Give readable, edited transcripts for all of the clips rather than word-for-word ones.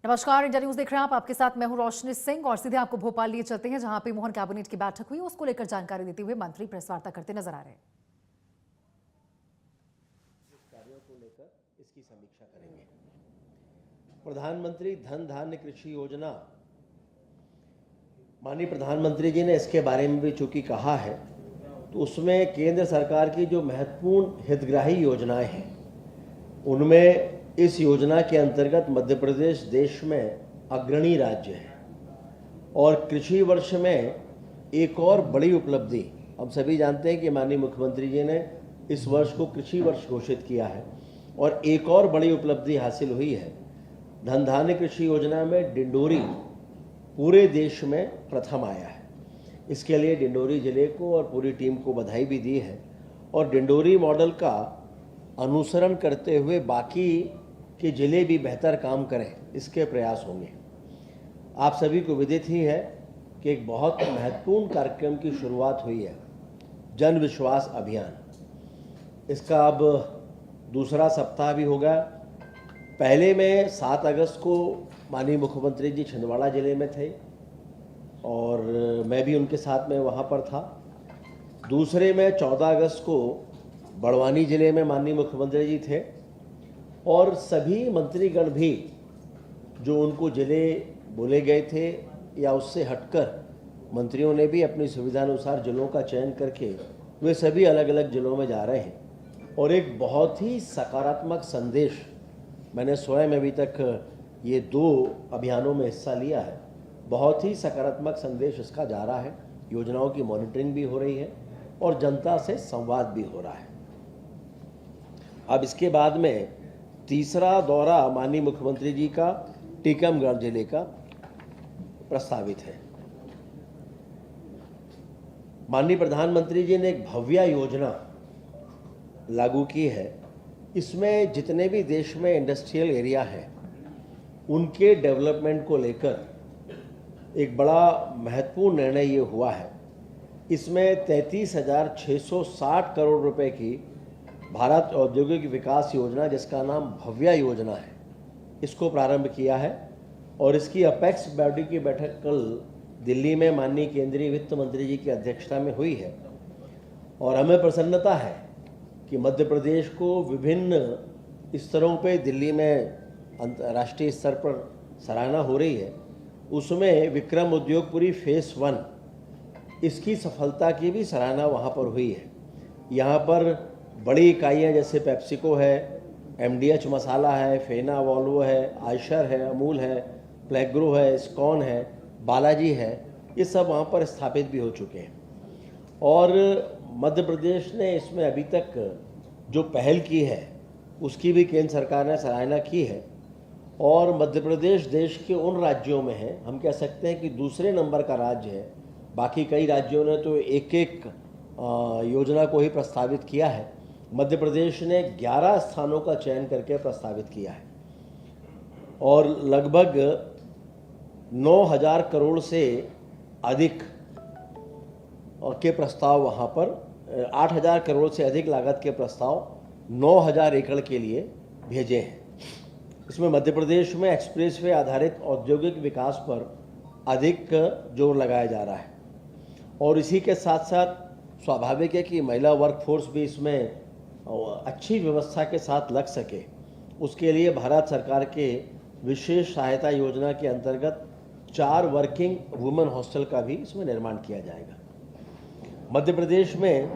नमस्कार, India news देख रहे हैं आप। आपके साथ मैं हूं रोशनी सिंह और सीधे आपको भोपाल लिए चलते हैं, जहां पे मोहन कैबिनेट की बैठक हुई। उसको लेकर जानकारी देते हुए मंत्री प्रेस वार्ता करते नजर आ रहे हैं। कार्यों को लेकर इसकी समीक्षा करेंगे। प्रधानमंत्री धन धान्य कृषि योजना, माननीय प्रधानमंत्री जी ने इसके बारे में भी चूंकि कहा है, तो उसमें केंद्र सरकार की जो महत्वपूर्ण हितग्राही योजनाएं हैं, उनमें इस योजना के अंतर्गत मध्य प्रदेश देश में अग्रणी राज्य है। और कृषि वर्ष में एक और बड़ी उपलब्धि, हम सभी जानते हैं कि माननीय मुख्यमंत्री जी ने इस वर्ष को कृषि वर्ष घोषित किया है और एक और बड़ी उपलब्धि हासिल हुई है। धन धान्य कृषि योजना में डिंडोरी पूरे देश में प्रथम आया है। इसके लिए डिंडोरी जिले को और पूरी टीम को बधाई भी दी है और डिंडोरी मॉडल का अनुसरण करते हुए बाकी के जिले भी बेहतर काम करें, इसके प्रयास होंगे। आप सभी को विदित ही है कि एक बहुत महत्वपूर्ण कार्यक्रम की शुरुआत हुई है, जन विश्वास अभियान। इसका अब दूसरा सप्ताह भी होगा। पहले में 7 अगस्त को माननीय मुख्यमंत्री जी छिंदवाड़ा जिले में थे और मैं भी उनके साथ में वहाँ पर था। दूसरे में 14 अगस्त को बड़वानी जिले में माननीय मुख्यमंत्री जी थे और सभी मंत्रीगण भी जो उनको जिले बोले गए थे या उससे हटकर मंत्रियों ने भी अपनी सुविधानुसार जिलों का चयन करके वे सभी अलग अलग जिलों में जा रहे हैं। और एक बहुत ही सकारात्मक संदेश, मैंने स्वयं अभी तक ये 2 अभियानों में हिस्सा लिया है, बहुत ही सकारात्मक संदेश इसका जा रहा है। योजनाओं की मॉनिटरिंग भी हो रही है और जनता से संवाद भी हो रहा है। अब इसके बाद में तीसरा दौरा माननीय मुख्यमंत्री जी का टीकमगढ़ जिले का प्रस्तावित है। माननीय प्रधानमंत्री जी ने एक भव्य योजना लागू की है। इसमें जितने भी देश में इंडस्ट्रियल एरिया है, उनके डेवलपमेंट को लेकर एक बड़ा महत्वपूर्ण निर्णय ये हुआ है। इसमें 33,660 करोड़ रुपए की भारत औद्योगिक विकास योजना, जिसका नाम भव्य योजना है, इसको प्रारंभ किया है। और इसकी अपेक्स बॉडी की बैठक कल दिल्ली में माननीय केंद्रीय वित्त मंत्री जी की अध्यक्षता में हुई है। और हमें प्रसन्नता है कि मध्य प्रदेश को विभिन्न स्तरों पे दिल्ली में अंतर्राष्ट्रीय स्तर पर सराहना हो रही है। उसमें विक्रम उद्योगपुरी फेस 1, इसकी सफलता की भी सराहना वहाँ पर हुई है। यहाँ पर बड़ी इकाइयाँ जैसे पेप्सिको है, MDH मसाला है, फेना वॉल्वो है, आयशर है, अमूल है, प्लेग्रो है, स्कॉन है, बालाजी है, ये सब वहाँ पर स्थापित भी हो चुके हैं। और मध्य प्रदेश ने इसमें अभी तक जो पहल की है उसकी भी केंद्र सरकार ने सराहना की है। और मध्य प्रदेश देश के उन राज्यों में है, हम कह सकते हैं कि दूसरे नंबर का राज्य है। बाकी कई राज्यों ने तो एक एक योजना को ही प्रस्तावित किया है। मध्य प्रदेश ने 11 स्थानों का चयन करके प्रस्तावित किया है और लगभग 9,000 करोड़ से अधिक के प्रस्ताव वहाँ पर 8,000 करोड़ से अधिक लागत के प्रस्ताव 9,000 एकड़ के लिए भेजे हैं। इसमें मध्य प्रदेश में एक्सप्रेसवे आधारित औद्योगिक विकास पर अधिक जोर लगाया जा रहा है। और इसी के साथ साथ स्वाभाविक है कि महिला वर्कफोर्स भी इसमें अच्छी व्यवस्था के साथ लग सके, उसके लिए भारत सरकार के विशेष सहायता योजना के अंतर्गत 4 वर्किंग वुमेन हॉस्टल का भी इसमें निर्माण किया जाएगा। मध्य प्रदेश में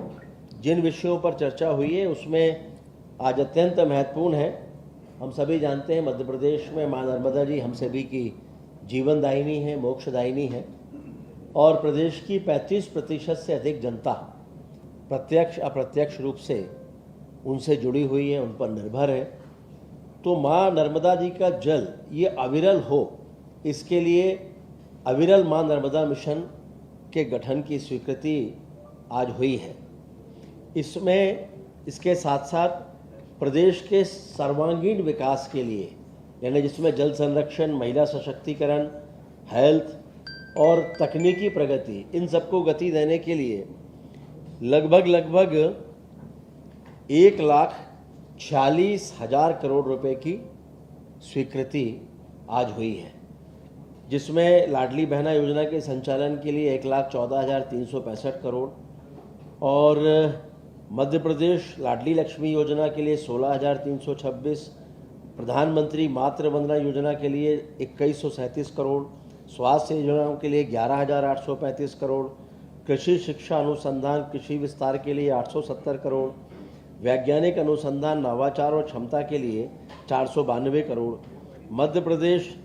जिन विषयों पर चर्चा हुई है उसमें आज अत्यंत महत्वपूर्ण है। हम सभी जानते हैं मध्य प्रदेश में माँ नर्मदा जी हम सभी की जीवनदायिनी है, मोक्षदायिनी है और प्रदेश की 35% से अधिक जनता प्रत्यक्ष अप्रत्यक्ष रूप से उनसे जुड़ी हुई है, उन पर निर्भर है। तो माँ नर्मदा जी का जल ये अविरल हो, इसके लिए अविरल माँ नर्मदा मिशन के गठन की स्वीकृति आज हुई है। इसमें इसके साथ साथ प्रदेश के सर्वांगीण विकास के लिए, यानी जिसमें जल संरक्षण, महिला सशक्तिकरण, हेल्थ और तकनीकी प्रगति, इन सबको गति देने के लिए लगभग 1,46,000 करोड़ रुपए की स्वीकृति आज हुई है, जिसमें लाडली बहना योजना के संचालन के लिए 1,14,365 करोड़ और मध्य प्रदेश लाडली लक्ष्मी योजना के लिए 16,326, प्रधानमंत्री मातृ वंदना योजना के लिए 2,137 करोड़, स्वास्थ्य योजनाओं के लिए 11,835 करोड़, कृषि शिक्षा अनुसंधान कृषि विस्तार के लिए 870 करोड़, वैज्ञानिक अनुसंधान नवाचार और क्षमता के लिए 492 करोड़। मध्य प्रदेश,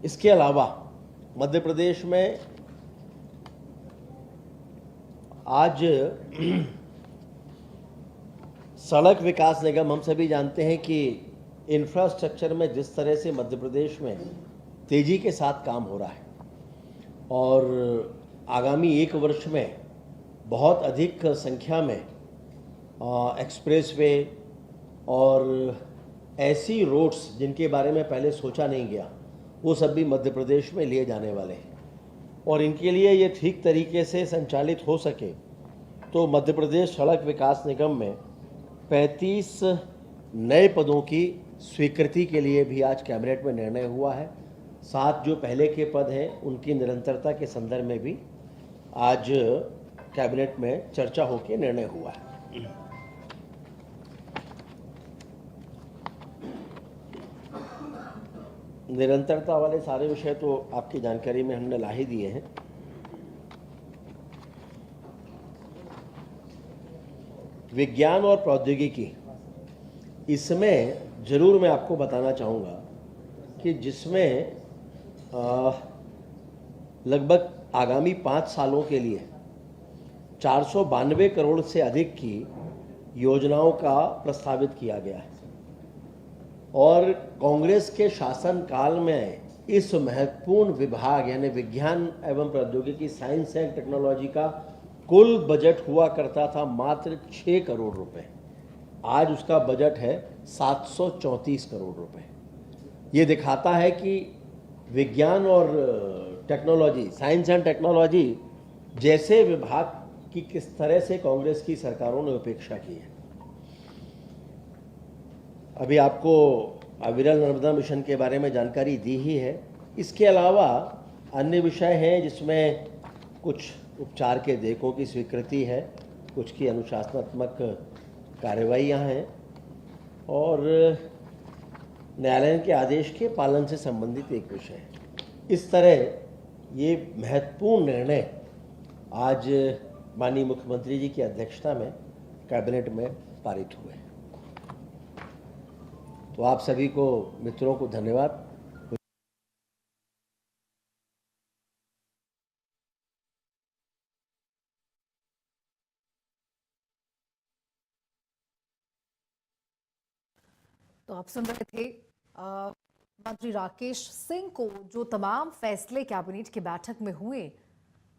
इसके अलावा मध्य प्रदेश में आज सड़क विकास निगम, हम सभी जानते हैं कि इंफ्रास्ट्रक्चर में जिस तरह से मध्य प्रदेश में तेजी के साथ काम हो रहा है और आगामी 1 वर्ष में बहुत अधिक संख्या में एक्सप्रेसवे और ऐसी रोड्स जिनके बारे में पहले सोचा नहीं गया, वो सब भी मध्य प्रदेश में लिए जाने वाले हैं। और इनके लिए ये ठीक तरीके से संचालित हो सके तो मध्य प्रदेश सड़क विकास निगम में 35 नए पदों की स्वीकृति के लिए भी आज कैबिनेट में निर्णय हुआ है। 7 जो पहले के पद हैं उनकी निरंतरता के संदर्भ में भी आज कैबिनेट में चर्चा होकर निर्णय हुआ है। निरंतरता वाले सारे विषय तो आपकी जानकारी में हमने ला ही दिए हैं। विज्ञान और प्रौद्योगिकी, इसमें जरूर मैं आपको बताना चाहूँगा कि जिसमें लगभग आगामी 5 सालों के लिए 492 करोड़ से अधिक की योजनाओं का प्रस्तावित किया गया है और कांग्रेस के शासनकाल में इस महत्वपूर्ण विभाग यानी विज्ञान एवं प्रौद्योगिकी, साइंस एंड टेक्नोलॉजी का कुल बजट हुआ करता था मात्र 6 करोड़ रुपए। आज उसका बजट है 734 करोड़ रुपए। ये दिखाता है कि विज्ञान और टेक्नोलॉजी, साइंस एंड टेक्नोलॉजी जैसे विभाग की किस तरह से कांग्रेस की सरकारों ने उपेक्षा की है। अभी आपको अविरल नर्मदा मिशन के बारे में जानकारी दी ही है। इसके अलावा अन्य विषय हैं जिसमें कुछ उपचार के देयकों की स्वीकृति है, कुछ की अनुशासनात्मक कार्रवाइयाँ हैं और न्यायालय के आदेश के पालन से संबंधित एक विषय है। इस तरह ये महत्वपूर्ण निर्णय आज माननीय मुख्यमंत्री जी की अध्यक्षता में कैबिनेट में पारित हुए। तो आप सभी को, मित्रों को धन्यवाद। तो आप सुन रहे थे मंत्री राकेश सिंह को जो तमाम फैसले कैबिनेट की बैठक में हुए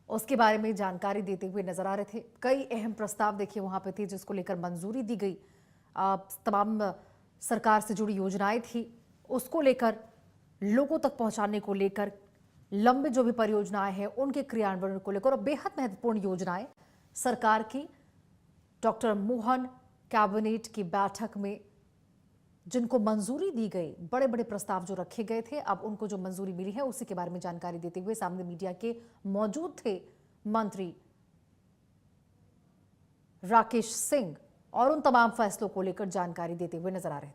उसके बारे में जानकारी देते हुए नजर आ रहे थे। कई अहम प्रस्ताव देखिए वहां पे थे जिसको लेकर मंजूरी दी गई। तमाम सरकार से जुड़ी योजनाएं थी, उसको लेकर लोगों तक पहुंचाने को लेकर, लंबे जो भी परियोजनाएं हैं उनके क्रियान्वयन को लेकर और बेहद महत्वपूर्ण योजनाएं सरकार की डॉक्टर मोहन कैबिनेट की बैठक में जिनको मंजूरी दी गई, बड़े बड़े प्रस्ताव जो रखे गए थे, अब उनको जो मंजूरी मिली है उसी के बारे में जानकारी देते हुए सामने मीडिया के मौजूद थे मंत्री राकेश सिंह और उन तमाम फैसलों को लेकर जानकारी देते हुए नजर आ रहे थे।